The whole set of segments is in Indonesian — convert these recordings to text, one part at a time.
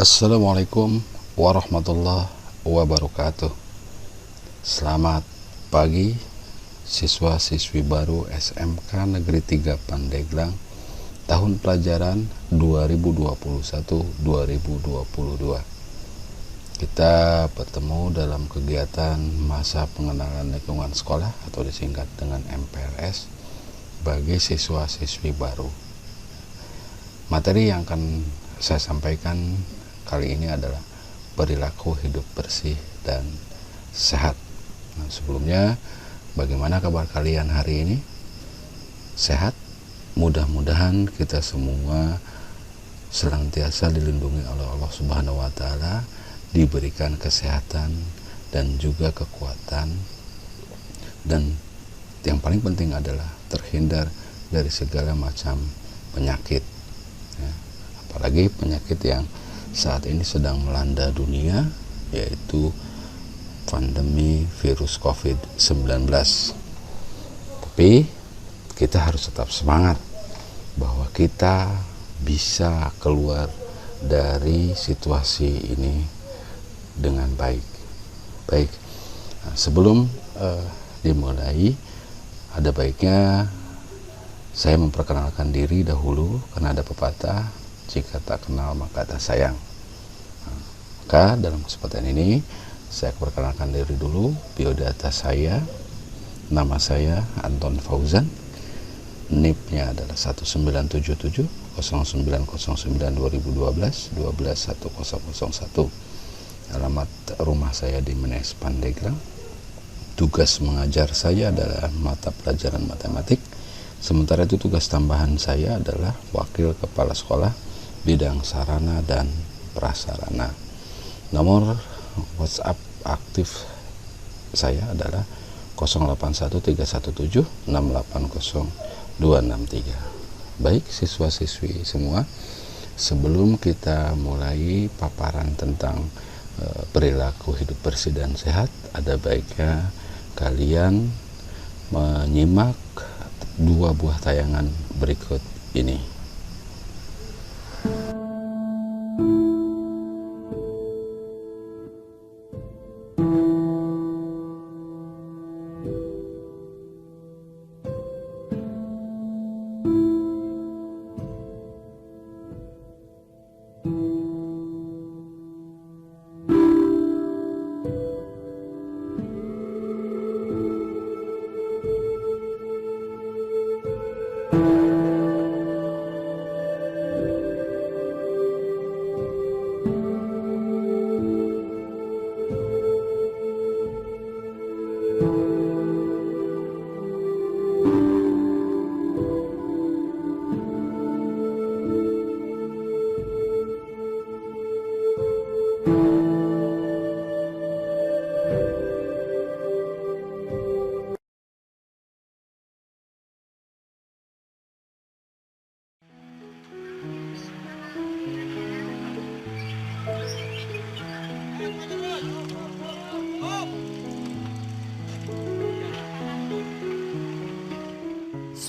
Assalamualaikum warahmatullahi wabarakatuh. Selamat pagi siswa-siswi baru SMK Negeri 3 Pandeglang tahun pelajaran 2021-2022. Kita bertemu dalam kegiatan masa pengenalan lingkungan sekolah atau disingkat dengan MPLS bagi siswa-siswi baru. Materi yang akan saya sampaikan kali ini adalah perilaku hidup bersih dan sehat. Nah, sebelumnya, bagaimana kabar kalian hari ini? Sehat? Mudah-mudahan kita semua senantiasa dilindungi oleh Allah Subhanahu wa Ta'ala, diberikan kesehatan dan juga kekuatan, dan yang paling penting adalah terhindar dari segala macam penyakit, ya. Apalagi penyakit yang saat ini sedang melanda dunia, yaitu pandemi virus COVID-19. Tapi kita harus tetap semangat bahwa kita bisa keluar dari situasi ini dengan baik. Nah, sebelum dimulai, ada baiknya saya memperkenalkan diri dahulu, karena ada pepatah, jika tak kenal maka tak sayang. Maka dalam kesempatan ini saya perkenalkan diri dulu, biodata saya. Nama saya Anton Fauzan, NIP-nya adalah 1977 0909 2012 121001. Alamat rumah saya di Menes Pandeglang. Tugas mengajar saya adalah mata pelajaran matematik. Sementara itu tugas tambahan saya adalah wakil kepala sekolah bidang sarana dan prasarana. Nomor WhatsApp aktif saya adalah 081317680263. Baik siswa-siswi semua, sebelum kita mulai paparan tentang perilaku hidup bersih dan sehat, ada baiknya kalian menyimak dua buah tayangan berikut ini.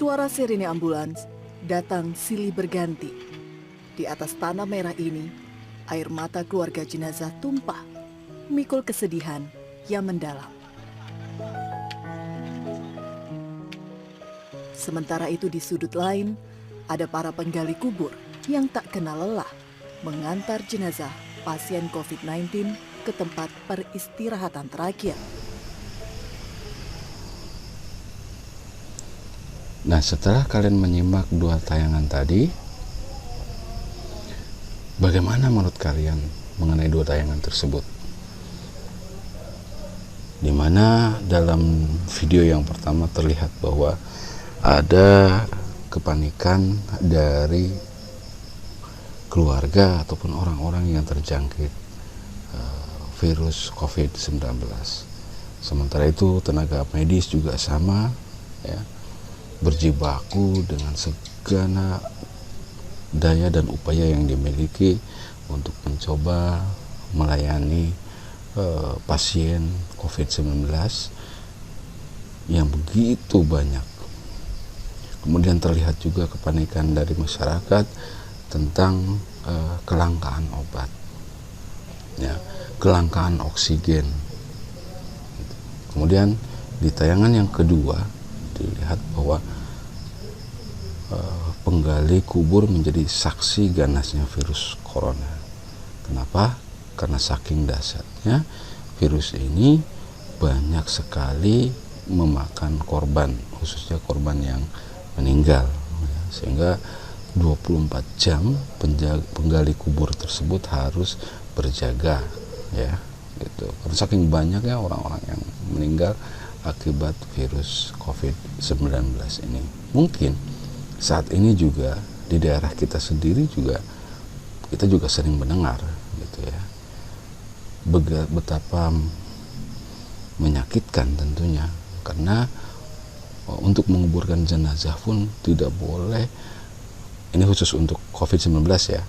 Suara sirine ambulans datang silih berganti. Di atas tanah merah ini, air mata keluarga jenazah tumpah, memikul kesedihan yang mendalam. Sementara itu di sudut lain, ada para penggali kubur yang tak kenal lelah mengantar jenazah pasien COVID-19 ke tempat peristirahatan terakhir. Nah, setelah kalian menyimak dua tayangan tadi, bagaimana menurut kalian mengenai dua tayangan tersebut? Di mana dalam video yang pertama terlihat bahwa ada kepanikan dari keluarga ataupun orang-orang yang terjangkit virus COVID-19. Sementara itu tenaga medis juga sama, ya, berjibaku dengan segala daya dan upaya yang dimiliki untuk mencoba melayani pasien COVID-19 yang begitu banyak. Kemudian terlihat juga kepanikan dari masyarakat tentang kelangkaan obat. kelangkaan oksigen. Kemudian di tayangan yang kedua dilihat bahwa penggali kubur menjadi saksi ganasnya virus corona. Kenapa? Karena saking dahsyatnya virus ini banyak sekali memakan korban, khususnya korban yang meninggal, sehingga 24 jam penggali kubur tersebut harus berjaga, ya, gitu. Karena saking banyaknya orang-orang yang meninggal akibat virus COVID-19 ini. Mungkin saat ini juga di daerah kita sendiri kita juga sering mendengar, gitu ya, betapa menyakitkan tentunya, karena untuk menguburkan jenazah pun tidak boleh. Ini khusus untuk COVID-19 ya,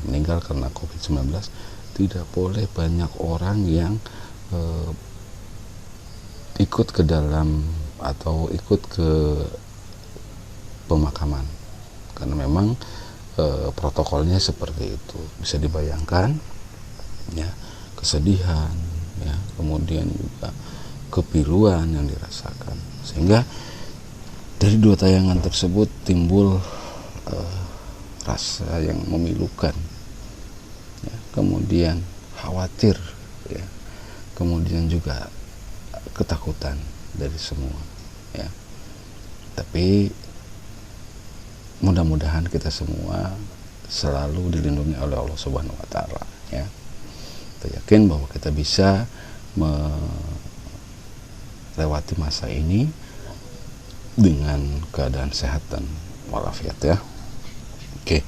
meninggal karena COVID-19, tidak boleh banyak orang yang ikut ke dalam atau ikut ke pemakaman, karena memang protokolnya seperti itu. Bisa dibayangkan ya, kesedihan ya, kemudian juga kepiluan yang dirasakan, sehingga dari dua tayangan tersebut timbul rasa yang memilukan ya, kemudian khawatir ya, kemudian juga ketakutan dari semua ya. Tapi mudah-mudahan kita semua selalu dilindungi oleh Allah Subhanahu wa taala ya. Kita yakin bahwa kita bisa melewati masa ini dengan keadaan sehat dan walafiat ya. Oke.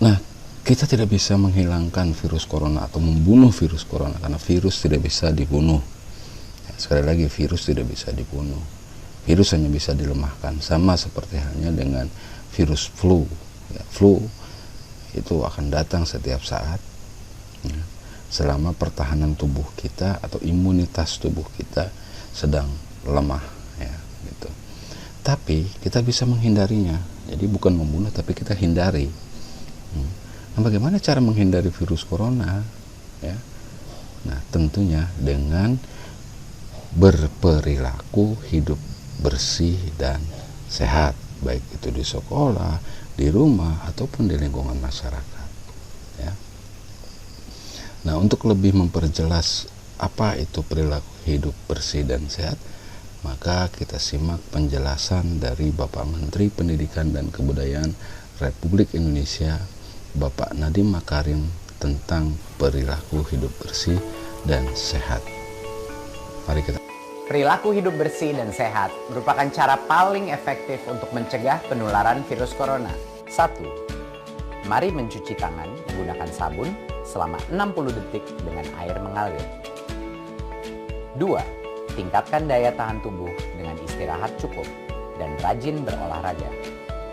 Nah, kita tidak bisa menghilangkan virus corona atau membunuh virus corona, karena virus tidak bisa dibunuh. Ya, sekali lagi, virus tidak bisa dibunuh. Virus hanya bisa dilemahkan, sama seperti halnya dengan virus flu. Ya, flu itu akan datang setiap saat ya, selama pertahanan tubuh kita atau imunitas tubuh kita sedang lemah ya, gitu. Tapi kita bisa menghindarinya. Jadi bukan membunuh, tapi kita hindari. Nah, bagaimana cara menghindari virus corona? Ya, nah tentunya dengan berperilaku hidup bersih dan sehat, baik itu di sekolah, di rumah, ataupun di lingkungan masyarakat. Ya. Nah, untuk lebih memperjelas apa itu perilaku hidup bersih dan sehat, maka kita simak penjelasan dari Bapak Menteri Pendidikan dan Kebudayaan Republik Indonesia, Bapak Nadiem Makarim, tentang perilaku hidup bersih dan sehat. Mari kita. Perilaku hidup bersih dan sehat merupakan cara paling efektif untuk mencegah penularan virus corona. 1. Mari mencuci tangan menggunakan sabun selama 60 detik dengan air mengalir. 2. Tingkatkan daya tahan tubuh dengan istirahat cukup dan rajin berolahraga.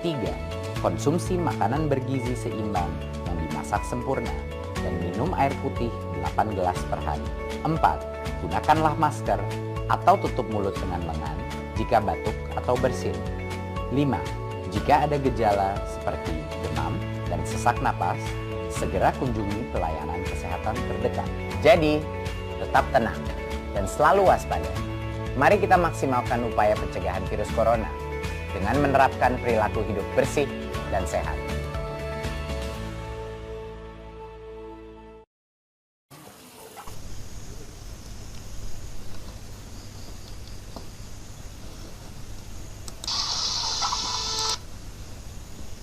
3. Konsumsi makanan bergizi seimbang yang dimasak sempurna dan minum air putih 8 gelas per hari. 4. Gunakanlah masker atau tutup mulut dengan lengan jika batuk atau bersin. 5. Jika ada gejala seperti demam dan sesak napas, segera kunjungi pelayanan kesehatan terdekat. Jadi, tetap tenang dan selalu waspada. Mari kita maksimalkan upaya pencegahan virus corona dengan menerapkan perilaku hidup bersih dan sehat.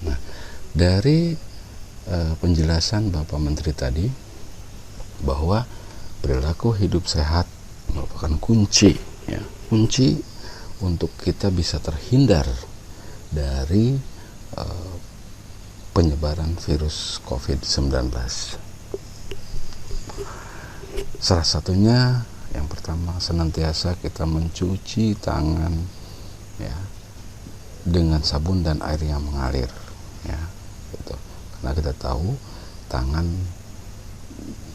Nah, dari penjelasan Bapak Menteri tadi bahwa perilaku hidup sehat merupakan kunci ya, kunci untuk kita bisa terhindar dari penyebaran virus COVID-19. Salah satunya yang pertama, senantiasa kita mencuci tangan ya dengan sabun dan air yang mengalir ya, gitu. Karena kita tahu tangan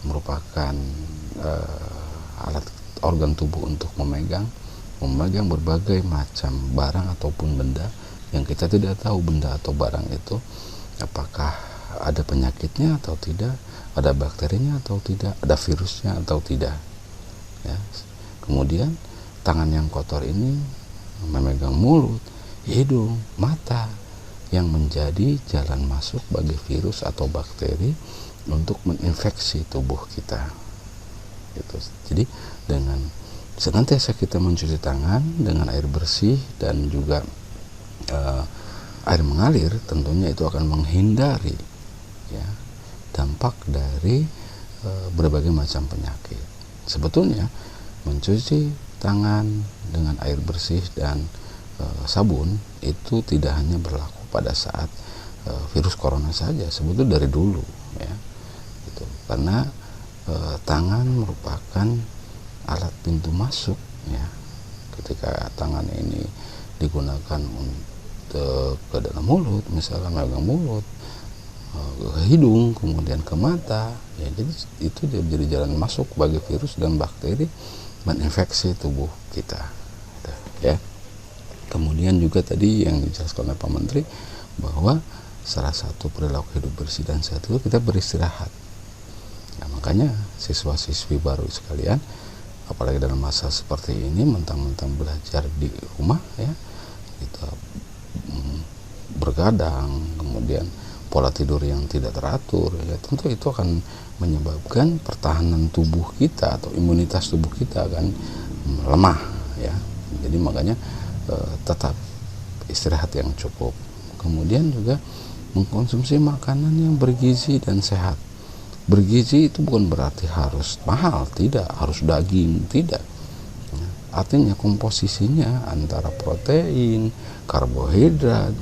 merupakan alat organ tubuh untuk memegang berbagai macam barang ataupun benda yang kita tidak tahu benda atau barang itu apakah ada penyakitnya atau tidak, ada bakterinya atau tidak, ada virusnya atau tidak, ya. Kemudian tangan yang kotor ini memegang mulut, hidung, mata yang menjadi jalan masuk bagi virus atau bakteri untuk menginfeksi tubuh kita. Gitu. Jadi dengan senantiasa kita mencuci tangan dengan air bersih dan juga air mengalir, tentunya itu akan menghindari, ya, dampak dari berbagai macam penyakit. Sebetulnya mencuci tangan dengan air bersih dan sabun itu tidak hanya berlaku pada saat virus corona saja, sebetulnya dari dulu, ya, gitu. Karena tangan merupakan alat pintu masuk, ya. Ketika tangan ini digunakan untuk ke dalam mulut, misalnya megang mulut, ke hidung, kemudian ke mata, ya, jadi itu dia menjadi jalan masuk bagi virus dan bakteri menginfeksi tubuh kita, ya. Kemudian juga tadi yang dijelaskan oleh Pak Menteri bahwa salah satu perilaku hidup bersih dan sehat itu kita beristirahat. Ya, makanya siswa-siswi baru sekalian, apalagi dalam masa seperti ini, mentang-mentang belajar di rumah, ya, kita bergadang, kemudian pola tidur yang tidak teratur, ya, tentu itu akan menyebabkan pertahanan tubuh kita atau imunitas tubuh kita akan lemah, ya. Jadi makanya tetap istirahat yang cukup. Kemudian juga mengkonsumsi makanan yang bergizi dan sehat. Bergizi itu bukan berarti harus mahal, tidak, harus daging, tidak. Artinya komposisinya antara protein, karbohidrat,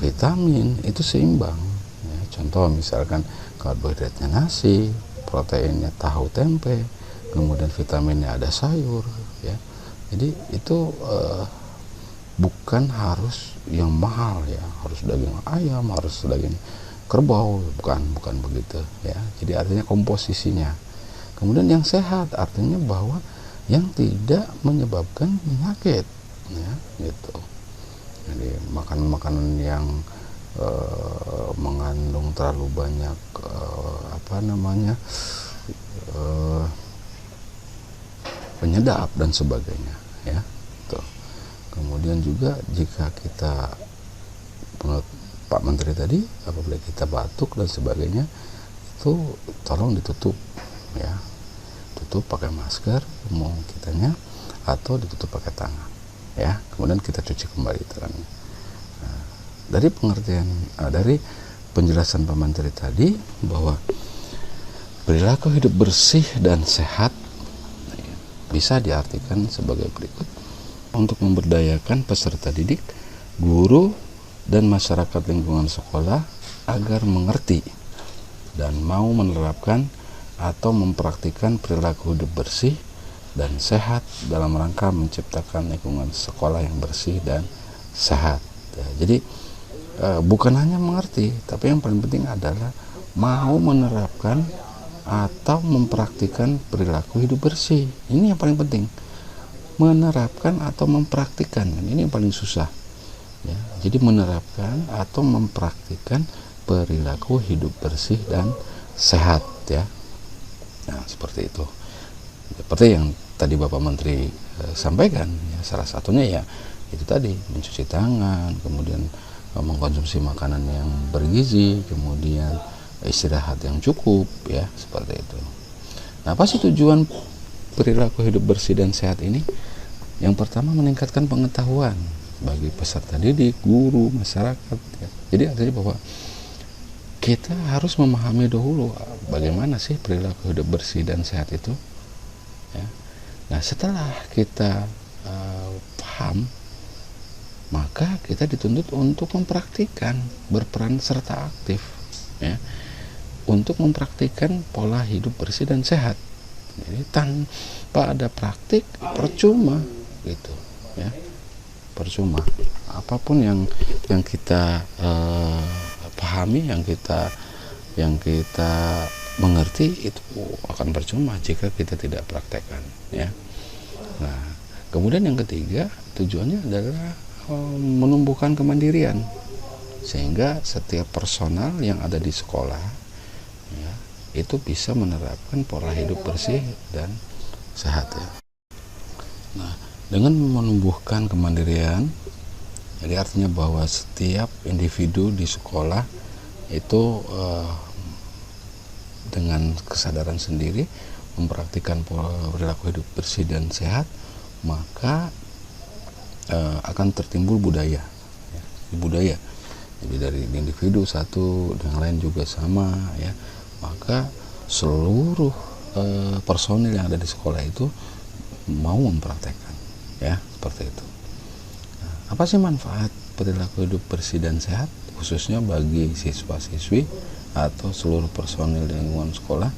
vitamin itu seimbang. Ya, contoh misalkan karbohidratnya nasi, proteinnya tahu tempe, kemudian vitaminnya ada sayur. Ya, jadi itu bukan harus yang mahal, ya, harus daging ayam, harus daging kerbau, bukan begitu, ya. Jadi artinya komposisinya. Kemudian yang sehat artinya bahwa yang tidak menyebabkan penyakit, ya, gitu. Jadi makanan-makanan yang mengandung terlalu banyak penyedap dan sebagainya, ya. Tuh. Kemudian juga jika kita, menurut Pak Menteri tadi, apabila kita batuk dan sebagainya, itu tolong ditutup, ya, tutup pakai masker mau kitanya atau ditutup pakai tangan, ya. Kemudian kita cuci kembali tangannya. Nah, dari pengertian, dari penjelasan Pak Menteri tadi bahwa perilaku hidup bersih dan sehat bisa diartikan sebagai berikut: untuk memberdayakan peserta didik, guru, dan masyarakat lingkungan sekolah agar mengerti dan mau menerapkan atau mempraktikkan perilaku hidup bersih dan sehat dalam rangka menciptakan lingkungan sekolah yang bersih dan sehat. Ya, jadi bukan hanya mengerti, tapi yang paling penting adalah mau menerapkan atau mempraktikkan perilaku hidup bersih. Ini yang paling penting. Menerapkan atau mempraktikkan, ini yang paling susah, ya. Jadi menerapkan atau mempraktikkan perilaku hidup bersih dan sehat, ya. Nah, seperti itu. Seperti yang tadi Bapak Menteri sampaikan, ya, salah satunya ya itu tadi, mencuci tangan, kemudian mengkonsumsi makanan yang bergizi, kemudian istirahat yang cukup, ya, seperti itu. Nah, apa sih tujuan perilaku hidup bersih dan sehat ini? Yang pertama, meningkatkan pengetahuan bagi peserta didik, guru, masyarakat, ya. Jadi artinya bahwa kita harus memahami dahulu bagaimana sih perilaku hidup bersih dan sehat itu, ya. Nah, setelah kita paham, maka kita dituntut untuk mempraktikkan, berperan serta aktif, ya, untuk mempraktikkan pola hidup bersih dan sehat. Jadi tanpa ada praktik percuma, gitu, ya, percuma. Apapun yang kita pahami, yang kita mengerti, itu akan percuma jika kita tidak praktekkan, ya. Nah, kemudian yang ketiga, tujuannya adalah menumbuhkan kemandirian, sehingga setiap personal yang ada di sekolah, ya, itu bisa menerapkan pola hidup bersih dan sehat ya. Nah, dengan menumbuhkan kemandirian, jadi artinya bahwa setiap individu di sekolah itu dengan kesadaran sendiri mempraktikkan pola perilaku hidup bersih dan sehat, maka akan tertimbul budaya ya, budaya. Jadi dari individu satu, yang lain juga sama ya, maka seluruh personil yang ada di sekolah itu mau mempraktekkan ya, seperti itu. Nah, apa sih manfaat perilaku hidup bersih dan sehat khususnya bagi siswa-siswi atau seluruh personil di lingkungan sekolah?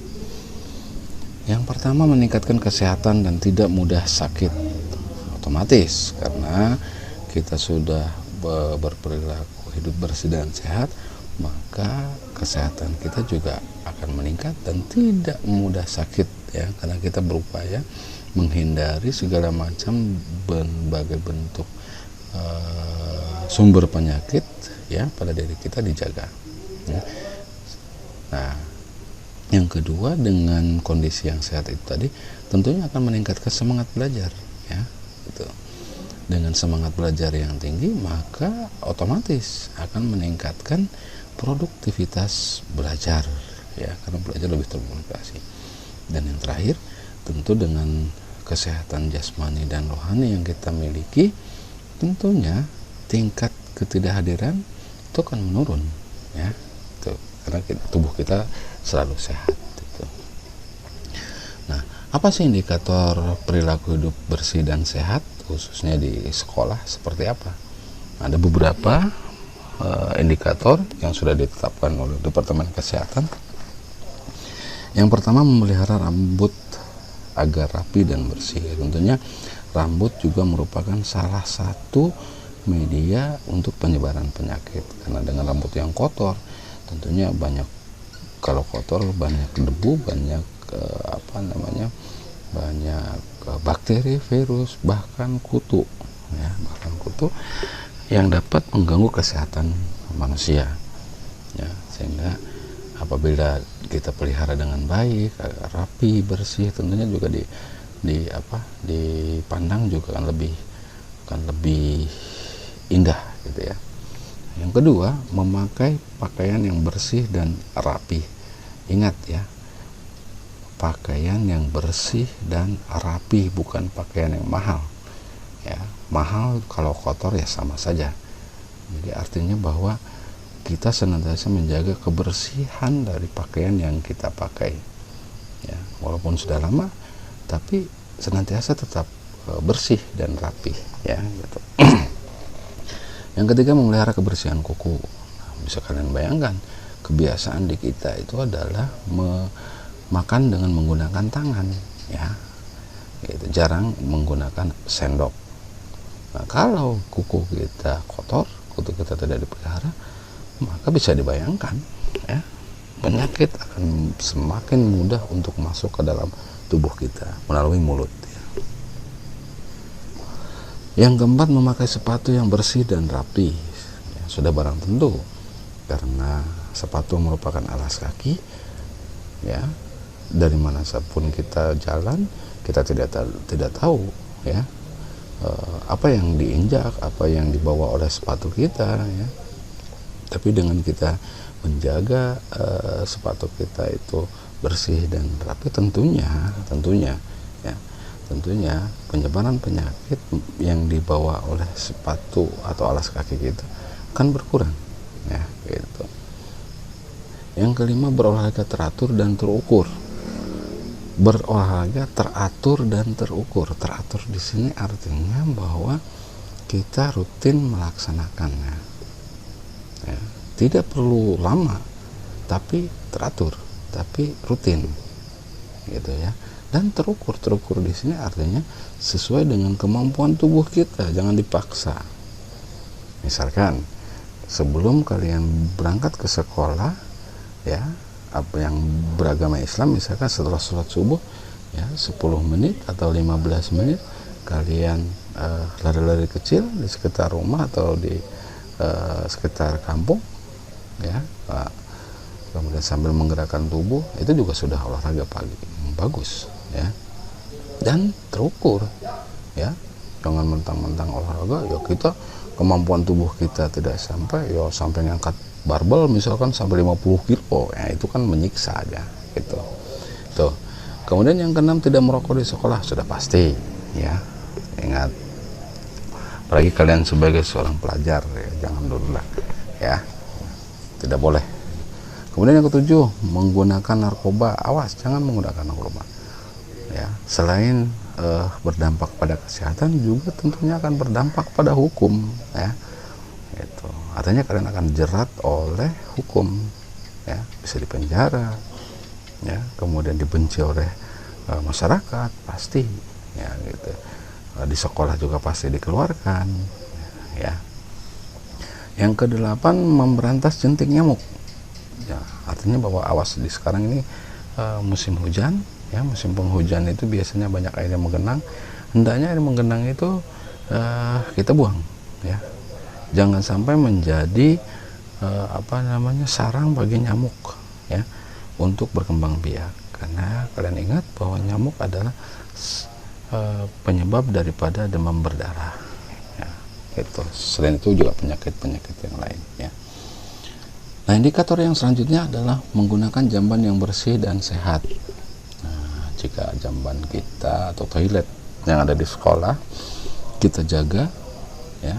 Yang pertama, meningkatkan kesehatan dan tidak mudah sakit. Otomatis karena kita sudah berperilaku hidup bersih dan sehat, maka kesehatan kita juga akan meningkat dan tidak mudah sakit ya, karena kita berupaya menghindari segala macam berbagai bentuk sumber penyakit ya pada diri kita dijaga ya. Nah, yang kedua, dengan kondisi yang sehat itu tadi tentunya akan meningkatkan semangat belajar ya gitu. Dengan semangat belajar yang tinggi, maka otomatis akan meningkatkan produktivitas belajar ya, karena belajar lebih termotivasi. Dan yang terakhir, tentu dengan kesehatan jasmani dan rohani yang kita miliki, tentunya tingkat ketidakhadiran itu akan menurun ya, itu karena tubuh kita selalu sehat gitu. Nah, apa sih indikator perilaku hidup bersih dan sehat khususnya di sekolah seperti apa? Ada beberapa indikator yang sudah ditetapkan oleh Departemen Kesehatan. Yang pertama, memelihara rambut agar rapi dan bersih. Tentunya rambut juga merupakan salah satu media untuk penyebaran penyakit, karena dengan rambut yang kotor tentunya banyak, kalau kotor banyak debu, banyak banyak bakteri, virus, bahkan kutu ya, bahkan kutu yang dapat mengganggu kesehatan manusia ya. Sehingga apabila kita pelihara dengan baik, rapi, bersih, tentunya juga dipandang juga akan lebih indah gitu ya. Yang kedua, memakai pakaian yang bersih dan rapi. Ingat ya, pakaian yang bersih dan rapi, bukan pakaian yang mahal ya. Mahal kalau kotor ya sama saja. Jadi artinya bahwa kita senantiasa menjaga kebersihan dari pakaian yang kita pakai ya, walaupun sudah lama tapi senantiasa tetap bersih dan rapi ya gitu. Yang ketiga, memelihara kebersihan kuku. Nah, bisa kalian bayangkan, kebiasaan di kita itu adalah makan dengan menggunakan tangan ya, gitu. Jarang menggunakan sendok. Nah, kalau kuku kita kotor, kuku kita tidak dipelihara, maka bisa dibayangkan ya, penyakit akan semakin mudah untuk masuk ke dalam tubuh kita melalui mulut ya. Yang keempat, memakai sepatu yang bersih dan rapi ya, sudah barang tentu karena sepatu merupakan alas kaki ya. Dari mana pun kita jalan, kita tidak tahu ya apa yang diinjak, apa yang dibawa oleh sepatu kita ya. Tapi dengan kita menjaga sepatu kita itu bersih dan rapi, tentunya penyebaran penyakit yang dibawa oleh sepatu atau alas kaki kita akan berkurang ya gitu. Yang kelima, berolahraga teratur dan terukur. Berolahraga teratur dan terukur. Teratur di sini artinya bahwa kita rutin melaksanakannya ya. Tidak perlu lama tapi teratur, tapi rutin gitu ya. Dan terukur di sini artinya sesuai dengan kemampuan tubuh kita, jangan dipaksa. Misalkan sebelum kalian berangkat ke sekolah ya, apa yang beragama Islam, misalkan setelah sholat subuh ya 10 menit atau 15 menit kalian lari-lari kecil di sekitar rumah atau di sekitar kampung ya. kemudian sambil menggerakkan tubuh, itu juga sudah olahraga pagi bagus ya, dan terukur ya. Jangan mentang-mentang olahraga ya kita kemampuan tubuh kita tidak sampai, ya sampai ngangkat barbel misalkan sampai 50 kilo ya, itu kan menyiksa aja gitu tuh. Kemudian yang keenam, tidak merokok di sekolah, sudah pasti ya, ingat, apalagi kalian sebagai seorang pelajar ya, jangan dulu lah ya, tidak boleh. Kemudian yang ketujuh, menggunakan narkoba, awas jangan menggunakan narkoba ya. Selain berdampak pada kesehatan, juga tentunya akan berdampak pada hukum ya. Itu artinya kalian akan jerat oleh hukum ya, bisa dipenjara ya, kemudian dibenci oleh masyarakat pasti ya gitu. Di sekolah juga pasti dikeluarkan ya. Yang kedelapan, memberantas jentik nyamuk ya, artinya bahwa awas, di sekarang ini musim hujan ya, musim penghujan itu biasanya banyak air yang menggenang. Hendaknya air menggenang itu kita buang ya, jangan sampai menjadi sarang bagi nyamuk ya untuk berkembang biak. Karena kalian ingat bahwa nyamuk adalah penyebab daripada demam berdarah ya, gitu. Selain itu juga penyakit-penyakit yang lain ya. Nah, indikator yang selanjutnya adalah menggunakan jamban yang bersih dan sehat. Jika jamban kita atau toilet yang ada di sekolah kita jaga ya,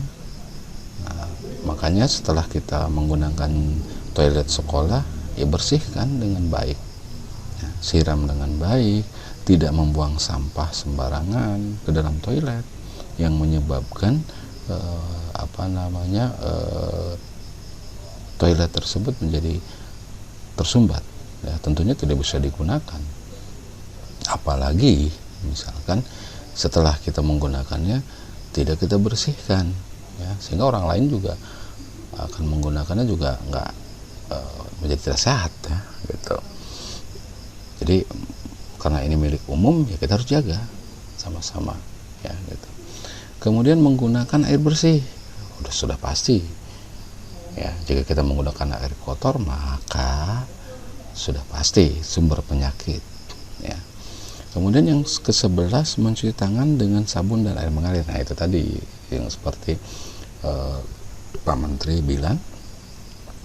nah, makanya setelah kita menggunakan toilet sekolah ya, bersihkan dengan baik ya, siram dengan baik, tidak membuang sampah sembarangan ke dalam toilet yang menyebabkan toilet tersebut menjadi tersumbat ya, tentunya tidak bisa digunakan. Apalagi misalkan setelah kita menggunakannya tidak kita bersihkan ya, sehingga orang lain juga akan menggunakannya juga nggak menjadi tidak sehat ya gitu. Jadi karena ini milik umum ya, kita harus jaga sama-sama ya gitu. Kemudian menggunakan air bersih, sudah pasti ya. Jika kita menggunakan air kotor, maka sudah pasti sumber penyakit ya. Kemudian yang ke-11, mencuci tangan dengan sabun dan air mengalir. Nah, itu tadi yang seperti Pak Menteri bilang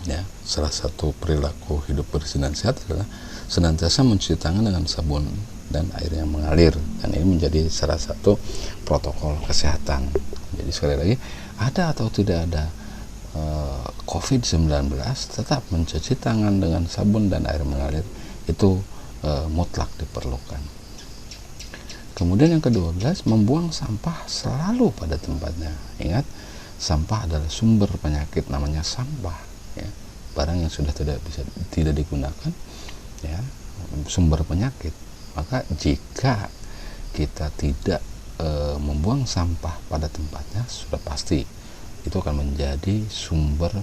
ya, salah satu perilaku hidup bersih dan sehat adalah senantiasa mencuci tangan dengan sabun dan air yang mengalir, dan ini menjadi salah satu protokol kesehatan. Jadi sekali lagi, ada atau tidak ada COVID-19, tetap mencuci tangan dengan sabun dan air mengalir itu mutlak diperlukan. Kemudian yang ke-12, membuang sampah selalu pada tempatnya. Ingat, sampah adalah sumber penyakit, namanya sampah ya. Barang yang sudah tidak digunakan ya, sumber penyakit. Maka jika kita tidak membuang sampah pada tempatnya, sudah pasti itu akan menjadi sumber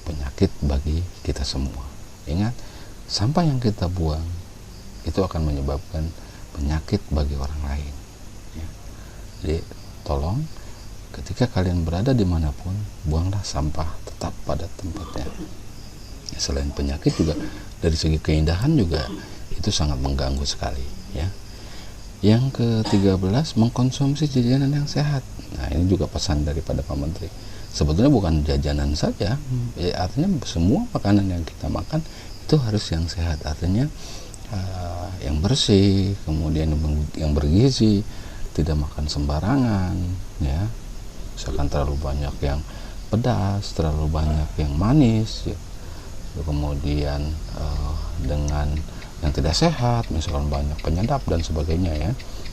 penyakit bagi kita semua. Ingat, sampah yang kita buang itu akan menyebabkan penyakit bagi orang lain ya. Jadi tolong, ketika kalian berada dimanapun, buanglah sampah tetap pada tempatnya ya. Selain penyakit juga dari segi keindahan juga itu sangat mengganggu sekali ya. Yang ke-13, mengkonsumsi jajanan yang sehat. Nah, ini juga pesan daripada Pak Menteri. Sebetulnya bukan jajanan saja ya, artinya semua makanan yang kita makan itu harus yang sehat, artinya yang bersih, kemudian yang bergizi, tidak makan sembarangan ya. Misalkan terlalu banyak yang pedas, terlalu banyak yang manis ya. Kemudian dengan yang tidak sehat, misalkan banyak penyedap dan sebagainya ya,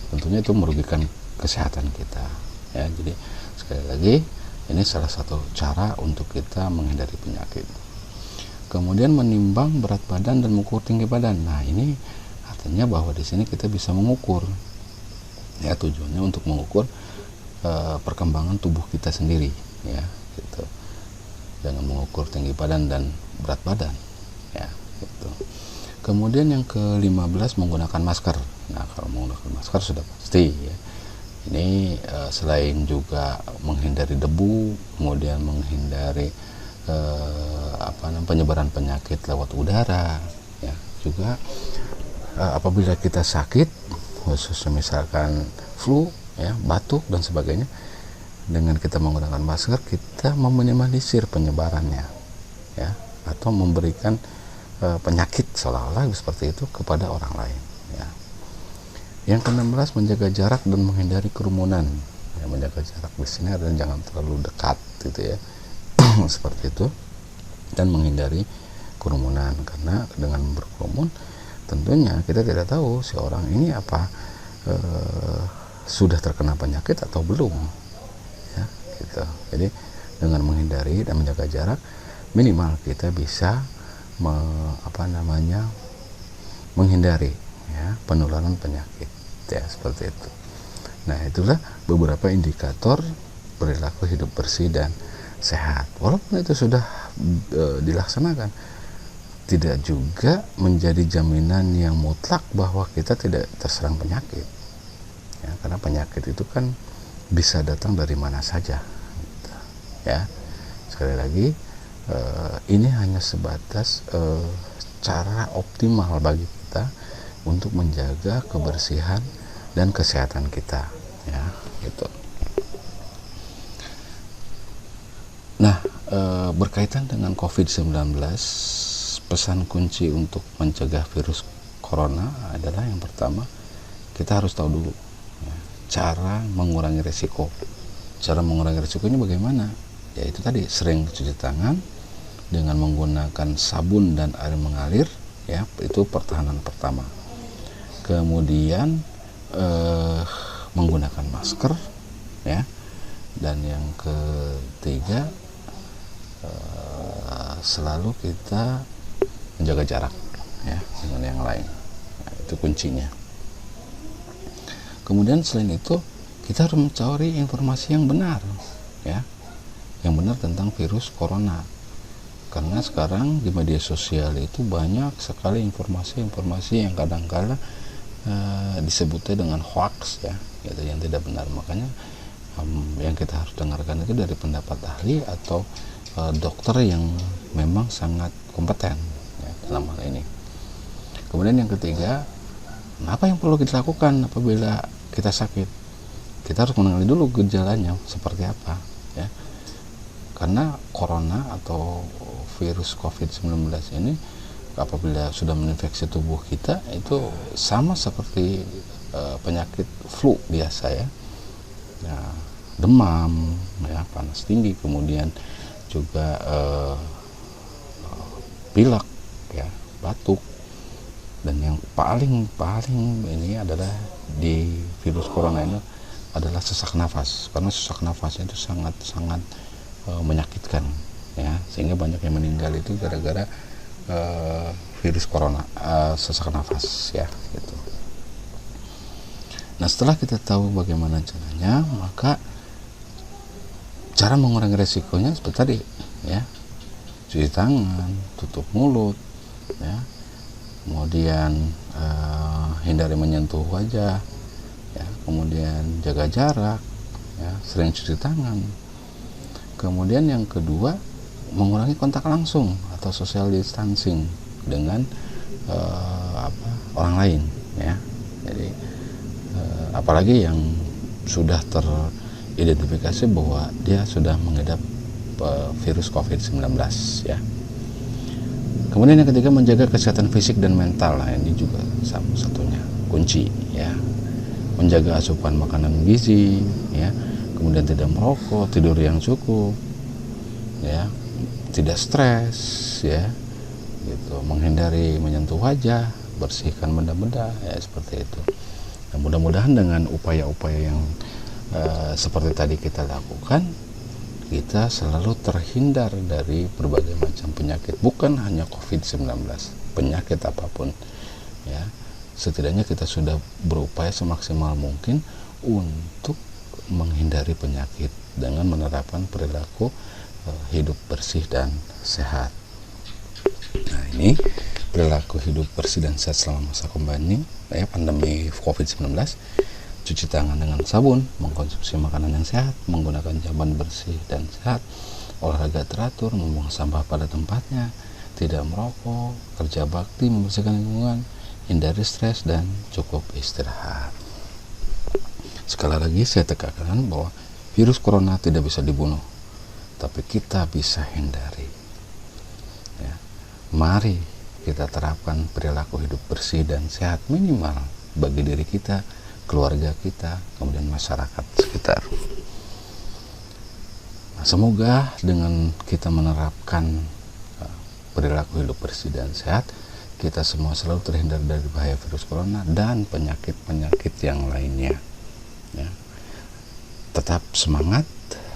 tentunya itu merugikan kesehatan kita ya. Jadi sekali lagi, ini salah satu cara untuk kita menghindari penyakit. Kemudian menimbang berat badan dan mengukur tinggi badan. Nah, ini artinya bahwa di sini kita bisa mengukur ya, tujuannya untuk mengukur perkembangan tubuh kita sendiri ya gitu. Jangan mengukur tinggi badan dan berat badan ya gitu. Kemudian yang ke-15, menggunakan masker. Nah, kalau menggunakan masker sudah pasti ya. Ini selain juga menghindari debu, kemudian menghindari penyebaran penyakit lewat udara, ya. Juga apabila kita sakit, khususnya misalkan flu, ya, batuk dan sebagainya, dengan kita menggunakan masker kita meminimalisir penyebarannya, ya, atau memberikan penyakit seolah-olah seperti itu kepada orang lain, ya. Yang ke-16, menjaga jarak dan menghindari kerumunan. Ya, menjaga jarak di sini adalah jangan terlalu dekat gitu ya. Seperti itu, dan menghindari kerumunan, karena dengan berkerumun tentunya kita tidak tahu si orang ini apa sudah terkena penyakit atau belum, ya, gitu. Jadi dengan menghindari dan menjaga jarak, minimal kita bisa menghindari, ya, penularan penyakit, ya, seperti itu. Nah, itulah beberapa indikator perilaku hidup bersih dan sehat. Walaupun itu sudah dilaksanakan, tidak juga menjadi jaminan yang mutlak bahwa kita tidak terserang penyakit, ya, karena penyakit itu kan bisa datang dari mana saja, gitu, ya. Sekali lagi, ini hanya sebatas cara optimal bagi kita untuk menjaga kebersihan dan kesehatan kita, ya, gitu. Nah, berkaitan dengan COVID-19, pesan kunci untuk mencegah virus corona adalah yang pertama, kita harus tahu dulu, ya, cara mengurangi risiko. Cara mengurangi risikonya bagaimana? Ya itu tadi, sering cuci tangan dengan menggunakan sabun dan air mengalir, ya, itu pertahanan pertama. Kemudian menggunakan masker, ya, dan yang ketiga selalu kita menjaga jarak, ya, dengan yang lain. Nah, itu kuncinya. Kemudian selain itu kita harus mencari informasi yang benar, ya, yang benar tentang virus corona, karena sekarang di media sosial itu banyak sekali informasi-informasi yang kadang-kala disebutnya dengan hoax, ya, gitu, yang tidak benar. Makanya yang kita harus dengarkan itu dari pendapat ahli atau dokter yang memang sangat kompeten, ya, dalam hal ini. Kemudian yang ketiga, apa yang perlu kita lakukan apabila kita sakit? Kita harus mengenali dulu gejalanya seperti apa, ya. Karena corona atau virus COVID-19 ini apabila sudah menginfeksi tubuh kita itu sama seperti penyakit flu biasa, ya. Nah, demam, ya, panas tinggi, kemudian juga pilek, ya, batuk, dan yang paling ini adalah di virus corona ini adalah sesak nafas, karena sesak nafasnya itu sangat menyakitkan, ya, sehingga banyak yang meninggal itu gara-gara virus corona, sesak nafas, ya, gitu. Nah, setelah kita tahu bagaimana caranya, maka cara mengurangi resikonya seperti tadi, ya, cuci tangan, tutup mulut, ya, kemudian hindari menyentuh wajah, ya, kemudian jaga jarak, ya, sering cuci tangan. Kemudian yang kedua, mengurangi kontak langsung atau social distancing dengan orang lain, ya. Jadi apalagi yang sudah teridentifikasi bahwa dia sudah mengidap virus COVID-19, ya. Kemudian yang ketiga, menjaga kesehatan fisik dan mental. Nah, ini juga salah satunya kunci, ya. Menjaga asupan makanan gizi, ya. Kemudian tidak merokok, tidur yang cukup, ya. Tidak stres, ya. Gitu. Menghindari menyentuh wajah, bersihkan benda-benda, ya, seperti itu. Nah, mudah-mudahan dengan upaya-upaya yang seperti tadi kita lakukan, kita selalu terhindar dari berbagai macam penyakit, bukan hanya COVID-19, penyakit apapun, ya. Setidaknya kita sudah berupaya semaksimal mungkin untuk menghindari penyakit dengan menerapkan perilaku hidup bersih dan sehat. Nah, ini perilaku hidup bersih dan sehat selama masa pandemi COVID-19. Cuci tangan dengan sabun, mengkonsumsi makanan yang sehat, menggunakan jamban bersih dan sehat, olahraga teratur, membuang sampah pada tempatnya, tidak merokok, kerja bakti, membersihkan lingkungan, hindari stres, dan cukup istirahat. Sekali lagi saya tekankan bahwa virus corona tidak bisa dibunuh, tapi kita bisa hindari. Ya. Mari kita terapkan perilaku hidup bersih dan sehat minimal bagi diri kita, keluarga kita, kemudian masyarakat sekitar. Nah, semoga dengan kita menerapkan perilaku hidup bersih dan sehat, kita semua selalu terhindar dari bahaya virus corona dan penyakit-penyakit yang lainnya. Ya. Tetap semangat,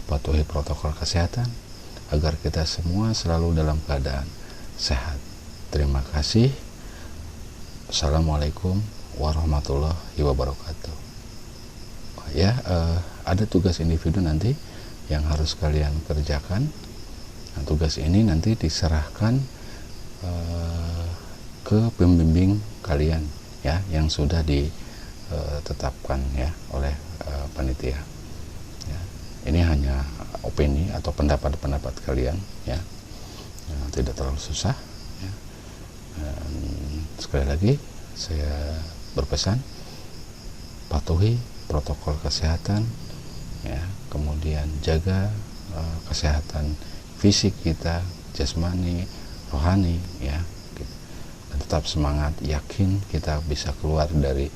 patuhi protokol kesehatan agar kita semua selalu dalam keadaan sehat. Terima kasih. Assalamualaikum warahmatullahi wabarakatuh. Ya, ada tugas individu nanti yang harus kalian kerjakan. Nah, tugas ini nanti diserahkan ke pembimbing kalian ya, yang sudah ditetapkan ya oleh panitia. Ya, ini hanya opini atau pendapat kalian ya, tidak terlalu susah. Ya. Dan sekali lagi saya berpesan, patuhi protokol kesehatan ya, kemudian jaga kesehatan fisik kita, jasmani, rohani ya, dan tetap semangat, yakin kita bisa keluar dari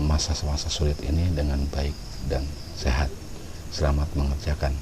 masa-masa sulit ini dengan baik dan sehat. Selamat mengerjakan.